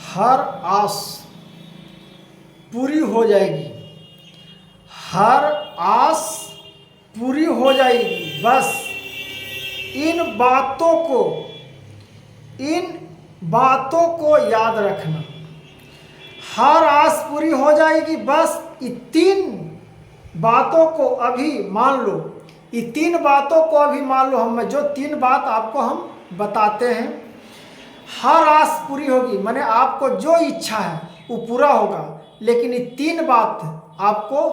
हर आस पूरी हो जाएगी। हर आस पूरी हो जाएगी। बस इन बातों को याद रखना। हर आस पूरी हो जाएगी। बस ये 3 बातों को अभी मान लो। ये 3 बातों को अभी मान लो। हम जो 3 बात आपको हम बताते हैं, हर आस पूरी होगी, माने आपको जो इच्छा है वो पूरा होगा। लेकिन ये 3 बात आपको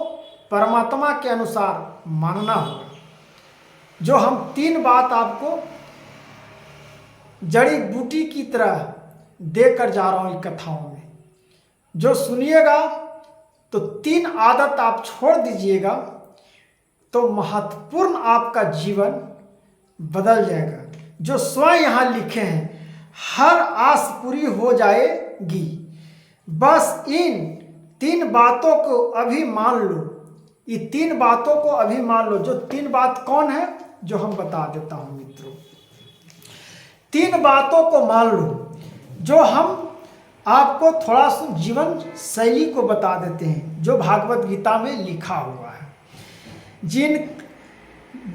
परमात्मा के अनुसार मानना होगा। जो हम 3 बात आपको जड़ी बूटी की तरह देकर जा रहा हूँ कथाओं में, जो सुनिएगा तो 3 आदत आप छोड़ दीजिएगा तो महत्वपूर्ण आपका जीवन बदल जाएगा। जो स्वयं यहाँ लिखे हैं, हर आस पूरी हो जाएगी। बस इन 3 बातों को अभी मान लो। ये 3 बातों को अभी मान लो। जो 3 बात कौन है, जो हम बता देता हूं मित्रों। 3 बातों को मान लो। जो हम आपको थोड़ा सा जीवन शैली को बता देते हैं, जो भागवत गीता में लिखा हुआ है।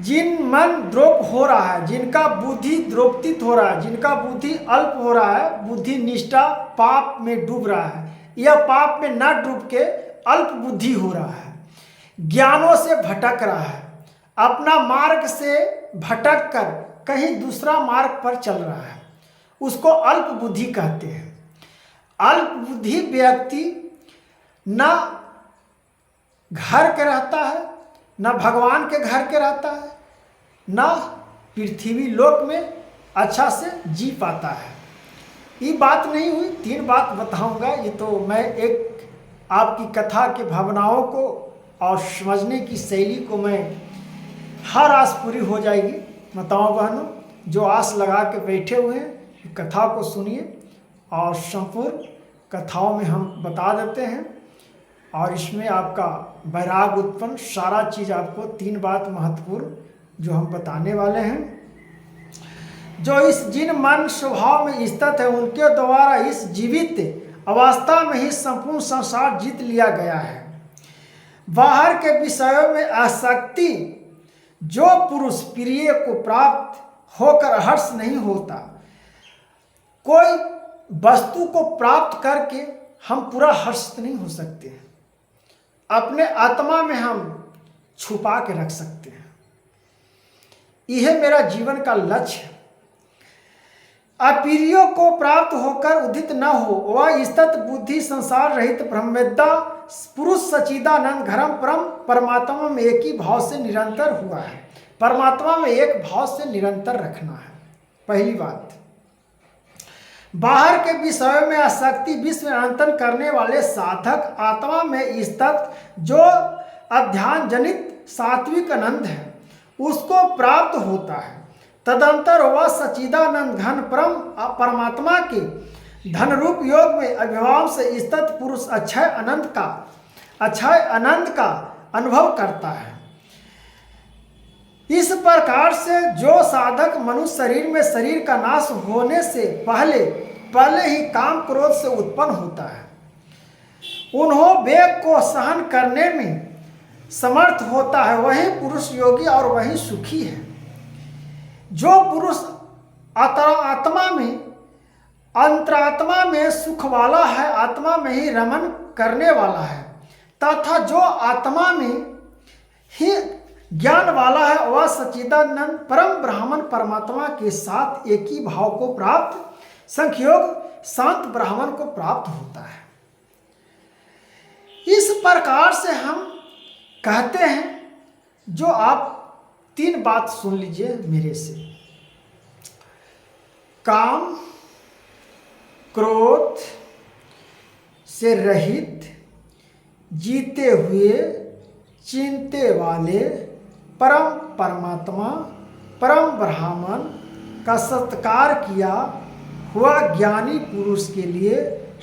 जिन मन द्रोप हो रहा है, जिनका बुद्धि द्रोपित हो रहा है, जिनका बुद्धि अल्प हो रहा है, बुद्धि निष्ठा पाप में डूब रहा है, यह पाप में न डूब के अल्प बुद्धि हो रहा है, ज्ञानों से भटक रहा है, अपना मार्ग से भटक कर कहीं दूसरा मार्ग पर चल रहा है, उसको अल्प बुद्धि कहते हैं। अल्प बुद्धि व्यक्ति न घर के रहता है, न भगवान के घर के रहता है, न पृथ्वी लोक में अच्छा से जी पाता है। ये बात नहीं हुई। 3 बात बताऊंगा। ये तो मैं एक आपकी कथा के भावनाओं को और समझने की शैली को, मैं हर आस पूरी हो जाएगी। माताओं बहनों, जो आस लगा के बैठे हुए हैं, कथा को सुनिए और संपूर्ण कथाओं में हम बता देते हैं और इसमें आपका वैराग उत्पन्न सारा चीज़ आपको 3 बात महत्वपूर्ण जो हम बताने वाले हैं। जो इस जिन मन स्वभाव में स्थित है, उनके द्वारा इस जीवित अवस्था में ही संपूर्ण संसार जीत लिया गया है। बाहर के विषयों में आसक्ति जो पुरुष प्रिय को प्राप्त होकर हर्ष नहीं होता। कोई वस्तु को प्राप्त करके हम पूरा हर्ष नहीं हो सकते हैं। अपने आत्मा में हम छुपा के रख सकते हैं। यह मेरा जीवन का लक्ष्य है। अप्रियों को प्राप्त होकर उदित न हो, वह स्थित बुद्धि संसार रहित ब्रह्मवेत्ता पुरुष सच्चिदानंद घरम परम परमात्मा में एक ही भाव से निरंतर हुआ है। परमात्मा में एक भाव से निरंतर रखना है, पहली बात। बाहर के विषयों में आसक्ति विश्व में अंतन करने वाले साधक आत्मा में स्थित जो अध्यान जनित सात्विक आनंद है, उसको प्राप्त होता है। तदंतर वह सच्चिदानंद घन परम परमात्मा के धन रूप योग में अभिभाव से स्थित पुरुष अक्षय आनंद का अनुभव करता है। इस प्रकार से जो साधक मनुष्य शरीर में शरीर का नाश होने से पहले ही काम क्रोध से उत्पन्न होता है, उन्हों वेग को सहन करने में समर्थ होता है, वही पुरुष योगी और वही सुखी है। जो पुरुष आत्मा में अंतरात्मा में सुख वाला है, आत्मा में ही रमन करने वाला है, तथा जो आत्मा में ही ज्ञान वाला है, वह सच्चिदानंद परम ब्राह्मण परमात्मा के साथ एक ही भाव को प्राप्त संख्योग शांत ब्राह्मण को प्राप्त होता है। इस प्रकार से हम कहते हैं, जो आप 3 बात सुन लीजिए मेरे से। काम क्रोध से रहित, जीते हुए चिंते वाले परम परमात्मा परम ब्राह्मण का सत्कार किया हुआ ज्ञानी पुरुष के लिए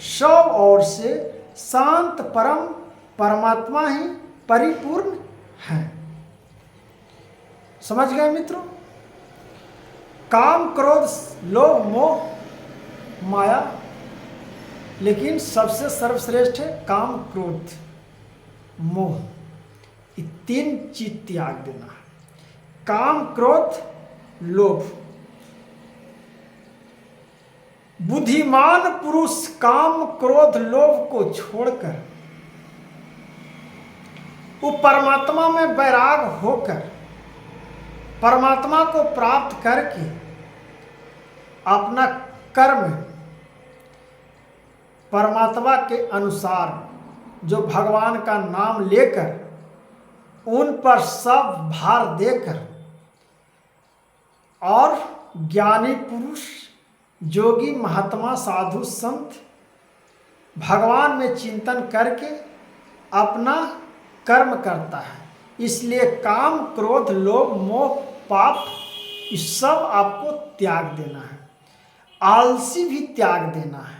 सब ओर से शांत परम परमात्मा ही परिपूर्ण है। समझ गए मित्रों? काम क्रोध लोभ मोह माया लेकिन सबसे सर्वश्रेष्ठ है काम, क्रोध, मोह। ये 3 चीज त्याग देना है। काम, क्रोध, लोभ। बुद्धिमान पुरुष काम, क्रोध, लोभ को छोड़कर वो परमात्मा में वैराग होकर परमात्मा को प्राप्त करके अपना कर्म परमात्मा के अनुसार जो भगवान का नाम लेकर उन पर सब भार देकर और ज्ञानी पुरुष, योगी, महात्मा, साधु, संत भगवान में चिंतन करके अपना कर्म करता है। इसलिए काम, क्रोध, लोभ, मोह, पाप ये सब आपको त्याग देना है। आलसी भी त्याग देना है।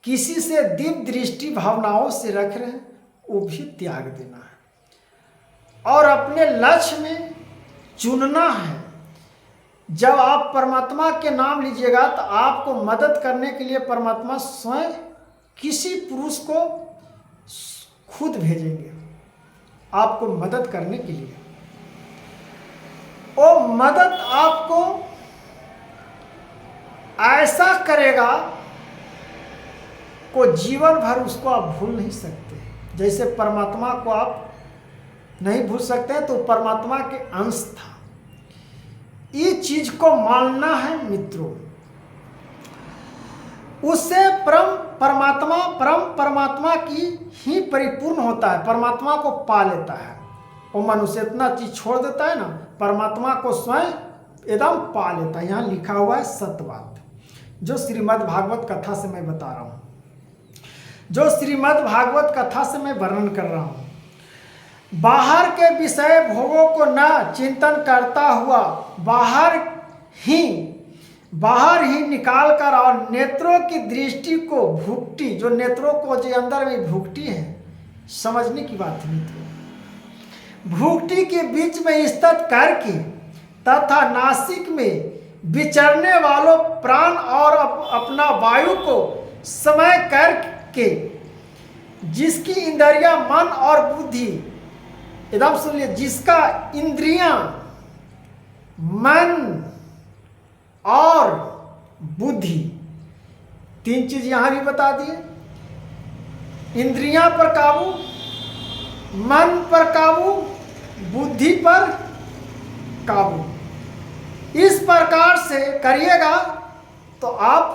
किसी से दिव्य दृष्टि भावनाओं से रख रहे हैं वो भी त्याग देना है और अपने लक्ष्य में चुनना है। जब आप परमात्मा के नाम लीजिएगा तो आपको मदद करने के लिए परमात्मा स्वयं किसी पुरुष को खुद भेजेंगे आपको मदद करने के लिए। वो मदद आपको ऐसा करेगा को जीवन भर उसको आप भूल नहीं सकते। जैसे परमात्मा को आप नहीं भूल सकते तो परमात्मा के अंश था। ये चीज को मानना है मित्रों। उससे परम परमात्मा की ही परिपूर्ण होता है, परमात्मा को पा लेता है। वो मनुष्य इतना चीज छोड़ देता है ना, परमात्मा को स्वयं एकदम पा लेता है। यहाँ लिखा हुआ है सत्य बात, जो श्रीमद् भागवत कथा से मैं बता रहा हूँ, जो श्रीमद् भागवत कथा से मैं वर्णन कर रहा हूँ। बाहर के विषय भोगों को न चिंतन करता हुआ बाहर ही निकाल कर और नेत्रों की दृष्टि को भुगटी, जो नेत्रों को जो अंदर में भुगटी है, समझने की बात है मित्रों। भुगटी के बीच में स्थित करके तथा नासिक में विचरने वालों प्राण और अपना वायु को समय करके जिसकी इंद्रियां, मन और बुद्धि, एकदम सुन लिए, जिसका इंद्रियां, मन और बुद्धि, 3 चीज यहां भी बता दिए। इंद्रियां पर काबू, मन पर काबू, बुद्धि पर काबू। इस प्रकार से करिएगा तो आप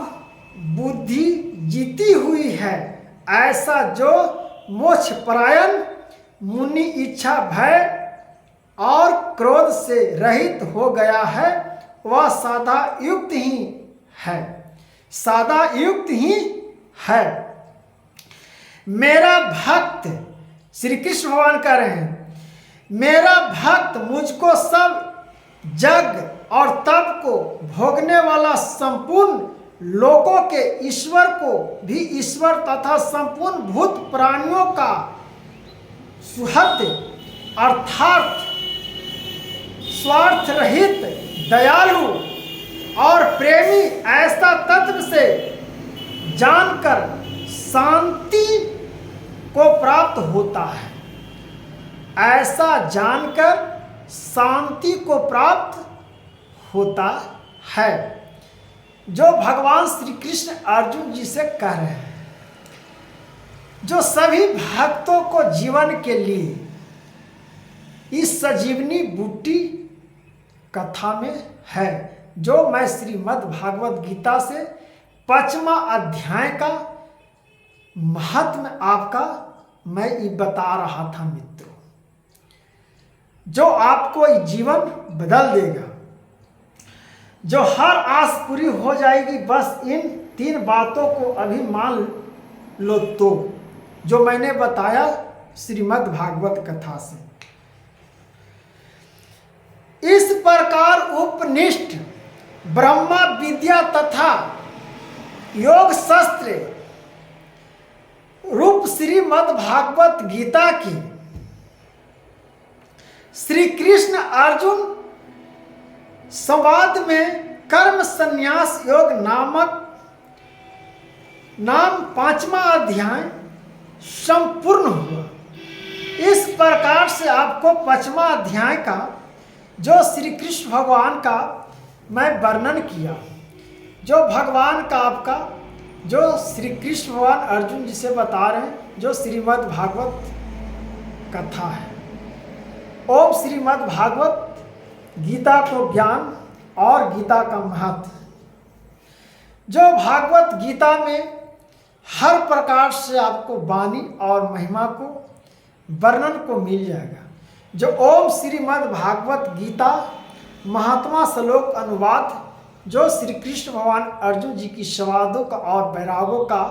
बुद्धि जीती हुई है ऐसा जो मोक्ष परायण मुनि इच्छा, भय और क्रोध से रहित हो गया है, वह साधा युक्त ही है, साधा युक्त ही है। मेरा भक्त, श्री कृष्ण भगवान कह रहे हैं, मेरा भक्त मुझको सब जग और तप को भोगने वाला संपूर्ण लोकों के ईश्वर को भी ईश्वर तथा संपूर्ण भूत प्राणियों का सुहृद अर्थात स्वार्थ रहित, दयालु और प्रेमी ऐसा तत्व से जानकर शांति को प्राप्त होता है। ऐसा जानकर शांति को प्राप्त होता है, जो भगवान श्री कृष्ण अर्जुन जी से कह रहे हैं, जो सभी भक्तों को जीवन के लिए इस संजीवनी बूटी कथा में है, जो मैं श्रीमद् भागवत गीता से 5वां अध्याय का महत्व आपका मैं ये बता रहा था मित्रों, जो आपको ये जीवन बदल देगा, जो हर आस पूरी हो जाएगी। बस इन 3 बातों को अभी मान लो तो, जो मैंने बताया श्रीमद् भागवत कथा से। इस प्रकार उपनिष्ठ ब्रह्मा विद्या तथा योग शास्त्र रूप श्रीमद् भागवत गीता की श्री कृष्ण अर्जुन संवाद में कर्म संन्यास योग नामक नाम 5वां अध्याय संपूर्ण हुआ। इस प्रकार से आपको 5वां अध्याय का जो श्री कृष्ण भगवान का मैं वर्णन किया, जो भगवान का आपका जो श्री कृष्ण भगवान अर्जुन जी से बता रहे हैं, जो श्रीमद् भागवत कथा है। ओम श्रीमद् भागवत गीता को ज्ञान और गीता का महत्व, जो भागवत गीता में हर प्रकार से आपको वाणी और महिमा को वर्णन को मिल जाएगा। जो ओम श्रीमद् भागवत गीता महात्मा श्लोक अनुवाद, जो श्री कृष्ण भगवान अर्जुन जी की संवादों का और वैरागों का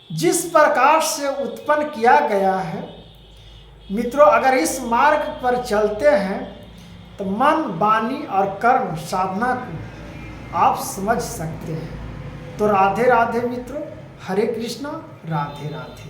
जिस प्रकार से उत्पन्न किया गया है, मित्रों अगर इस मार्ग पर चलते हैं तो मन, वाणी और कर्म साधना को आप समझ सकते हैं। तो राधे राधे मित्रों, हरे कृष्णा, राधे राधे।